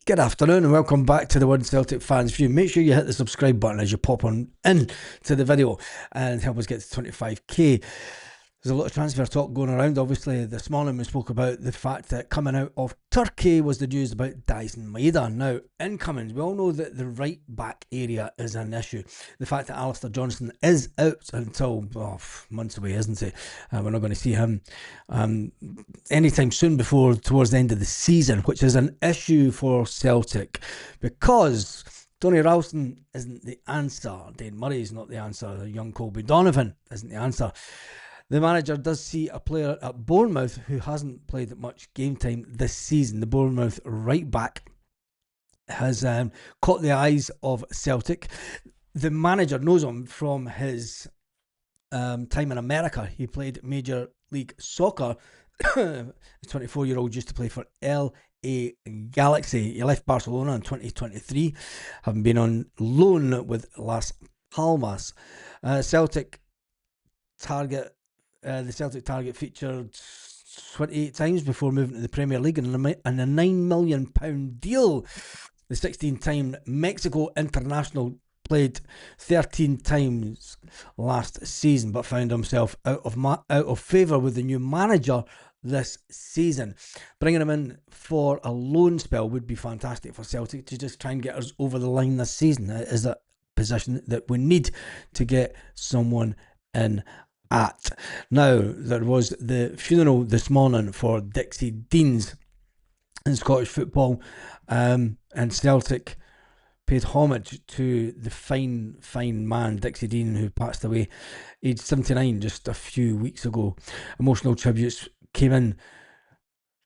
Good afternoon and welcome back to the One Celtic Fans View. Make sure you hit the subscribe button as you pop on in to the video and help us get to 25k. There's a lot of transfer talk going around. Obviously, this morning we spoke about the fact that coming out of Turkey was the news about Dyson Maeda. Now, incomings, we all know that the right back area is an issue. The fact that Alistair Johnston is out until months away, isn't he? We're not going to see him anytime soon before towards the end of the season, which is an issue for Celtic because Tony Ralston isn't the answer. Dane Murray's not the answer. Young Colby Donovan isn't the answer. The manager does see a player at Bournemouth who hasn't played much game time this season. The Bournemouth right back has caught the eyes of Celtic. The manager knows him from his time in America. He played Major League Soccer. The 24-year-old used to play for LA Galaxy. He left Barcelona in 2023, having been on loan with Las Palmas. The Celtic target featured 28 times before moving to the Premier League and a £9 million deal. The 16-time Mexico international played 13 times last season, but found himself out of favour with the new manager this season. Bringing him in for a loan spell would be fantastic for Celtic to just try and get us over the line this season. It is a position that we need to get someone in at. Now, there was the funeral this morning for Dixie Deans in Scottish football, and Celtic paid homage to the fine man Dixie Dean, who passed away aged 79 just a few weeks ago. Emotional tributes came in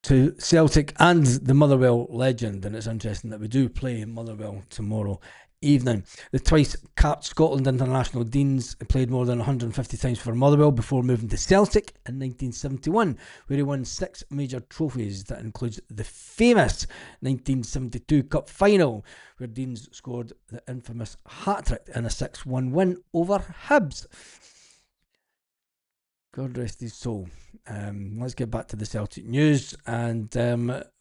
to Celtic and the Motherwell legend, and it's interesting that we do play Motherwell tomorrow evening. The twice capped Scotland international Deans played more than 150 times for Motherwell before moving to Celtic in 1971, where he won 6 major trophies. That includes the famous 1972 Cup final, where Deans scored the infamous hat-trick in a 6-1 win over Hibs. God rest his soul. Let's get back to the Celtic news, and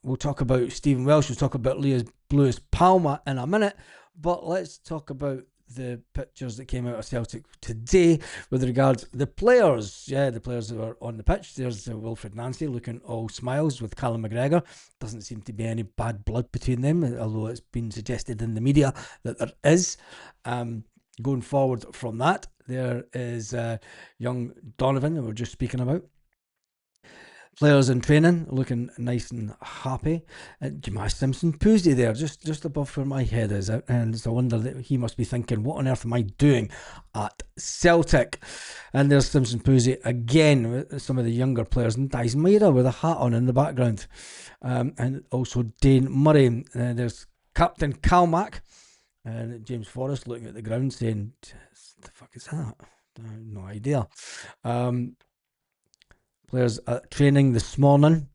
we'll talk about Stephen Welsh, we'll talk about Lewis Palmer in a minute, but let's talk about the pictures that came out of Celtic today with regards to the players. Yeah, the players that were on the pitch. There's Wilfred Nancy looking all smiles with Callum McGregor. Doesn't seem to be any bad blood between them, although it's been suggested in the media that there is. Going forward from that, there is young Donovan that we're just speaking about. Players in training looking nice and happy. Jamal Simpson-Pusey there, just above where my head is, and it's a wonder that he must be thinking, what on earth am I doing at Celtic? And there's Simpson-Pusey again with some of the younger players, and Dyson Maeda with a hat on in the background, and also Dane Murray. There's Captain Calmac and James Forrest looking at the ground saying, the fuck is that? No idea. Players at training this morning.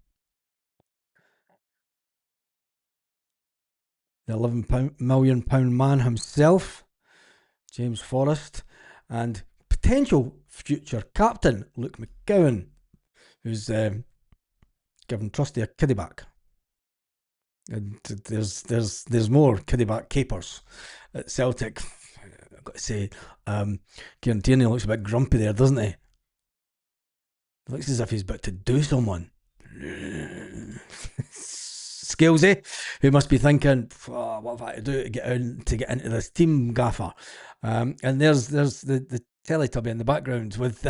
The £11 million man himself, James Forrest, and potential future captain Luke McGowan, who's given Trusty a kiddie back. And there's more kiddie back capers at Celtic. I've got to say, Kieran Tierney looks a bit grumpy there, doesn't he? Looks as if he's about to do someone. Scalesy, who must be thinking, what have I to do to get into this team, gaffer? And there's the Teletubby in the background with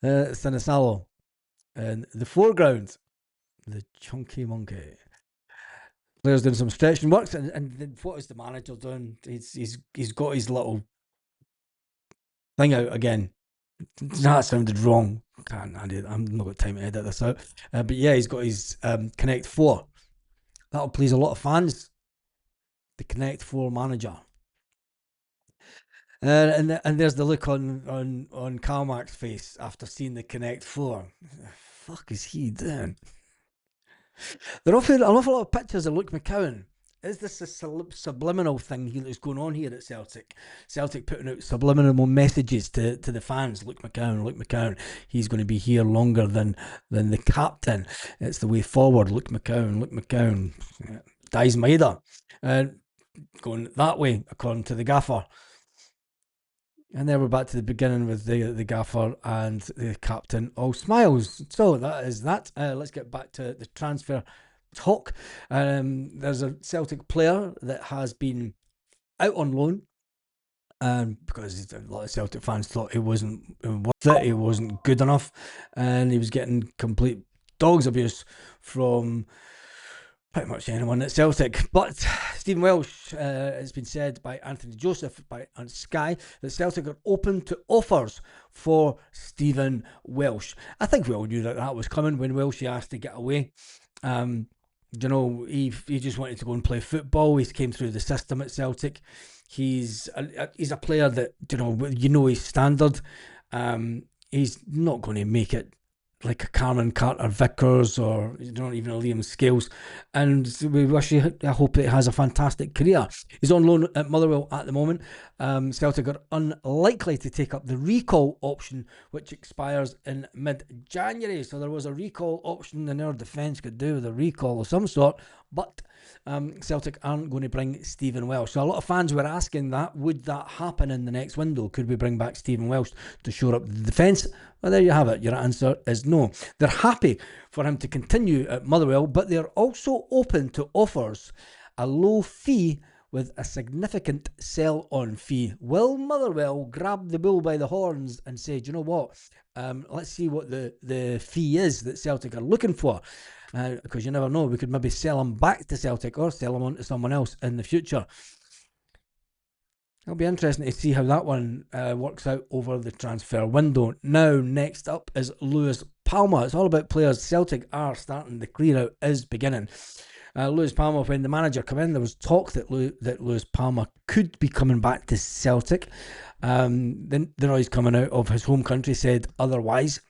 Sinisalo, and the foreground, the chunky monkey. Players doing some stretching works, and what is the manager doing? He's got his little thing out again. That sounded wrong. I'm not got time to edit this out. But yeah, he's got his Connect 4. That'll please a lot of fans. The Connect 4 manager. And there's the look on Carmack's face after seeing the Connect 4. The fuck is he doing? There are an awful lot of pictures of Luke McCowan Is this a subliminal thing that's going on here at Celtic? Celtic putting out subliminal messages to the fans. Luke McCowan, he's going to be here longer than the captain. It's the way forward. Luke McCowan, dies Maida. Going that way, according to the gaffer. And then we're back to the beginning with the gaffer and the captain all smiles. So that is that. Let's get back to the transfer talk. There's a Celtic player that has been out on loan because a lot of Celtic fans thought he wasn't worth it, he wasn't good enough, and he was getting complete dog's abuse from pretty much anyone at Celtic. But Stephen Welsh, it's been said by Anthony Joseph on Sky that Celtic are open to offers for Stephen Welsh. I think we all knew that was coming when Welsh asked to get away. He just wanted to go and play football. He came through the system at Celtic. He's a player that his standard. He's not going to make it like a Cameron Carter-Vickers or even a Liam Scales, and I hope that he has a fantastic career. He's on loan at Motherwell at the moment. Celtic are unlikely to take up the recall option, which expires in mid-January. So there was a recall option, and our defence could do with a recall of some sort, but Celtic aren't going to bring Stephen Welsh. So a lot of fans were asking that, would that happen in the next window? Could we bring back Stephen Welsh to shore up the defence? Well, there you have it. Your answer is no. They're happy for him to continue at Motherwell, but they're also open to offers, a low fee with a significant sell-on fee. Will Motherwell grab the bull by the horns and say, do you know what? Let's see what the fee is that Celtic are looking for. Because you never know, we could maybe sell him back to Celtic or sell him on to someone else in the future. It'll be interesting to see how that one works out over the transfer window. Now, next up is Lewis Palmer. It's all about players Celtic are starting. The clear out is beginning. Lewis Palmer, when the manager came in, there was talk that Lewis Palmer could be coming back to Celtic. The noise coming out of his home country said otherwise.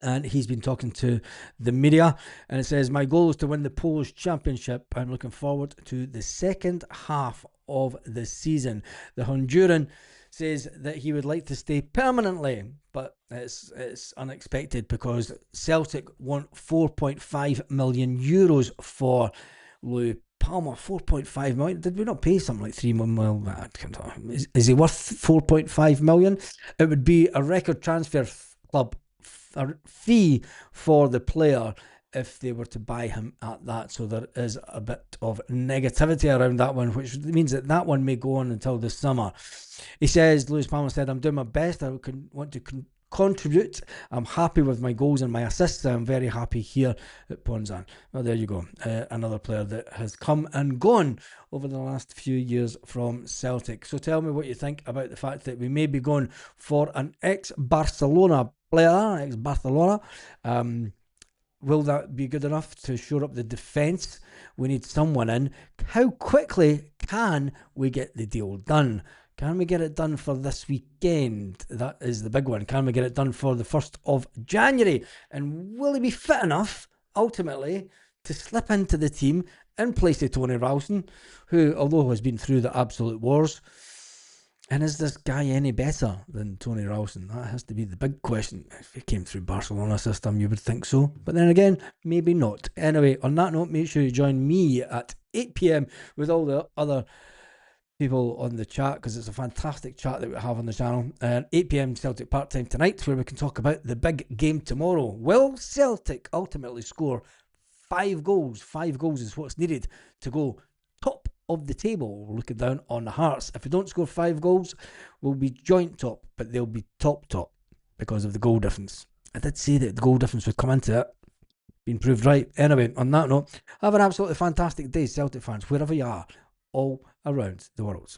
And he's been talking to the media, and it says, my goal is to win the Polish Championship. I'm looking forward to the second half of the season. The Honduran says that he would like to stay permanently, but it's unexpected because Celtic want 4.5 million euros for Lou Palmer. 4.5 million. Did we not pay something like 3 million? Is he worth 4.5 million? It would be a record transfer club fee for the player if they were to buy him at that. So there is a bit of negativity around that one, which means that one may go on until the summer. He says, Lewis Palmer said, I'm doing my best. I want to contribute. I'm happy with my goals and my assists. I'm very happy here at Ponzan. Well, there you go. Another player that has come and gone over the last few years from Celtic. So tell me what you think about the fact that we may be going for an ex-Barcelona player, ex-Barcelona. Will that be good enough to shore up the defence? We need someone in. How quickly can we get the deal done? Can we get it done for this weekend? That is the big one. Can we get it done for the 1st of January? And will he be fit enough, ultimately, to slip into the team in place of Tony Ralston, who, although has been through the absolute wars, and is this guy any better than Tony Ralston? That has to be the big question. If he came through Barcelona system, you would think so. But then again, maybe not. Anyway, on that note, make sure you join me at 8 p.m. with all the other people on the chat, because it's a fantastic chat that we have on the channel. 8 p.m. Celtic Part Time tonight, where we can talk about the big game tomorrow. Will Celtic ultimately score 5 goals? 5 goals is what's needed to go top of the table. We're looking down on the Hearts. If we don't score 5 goals, we'll be joint top, but they'll be top because of the goal difference. I did say that the goal difference would come into it. Been proved right. Anyway, on that note, have an absolutely fantastic day, Celtic fans, wherever you are, all around the world.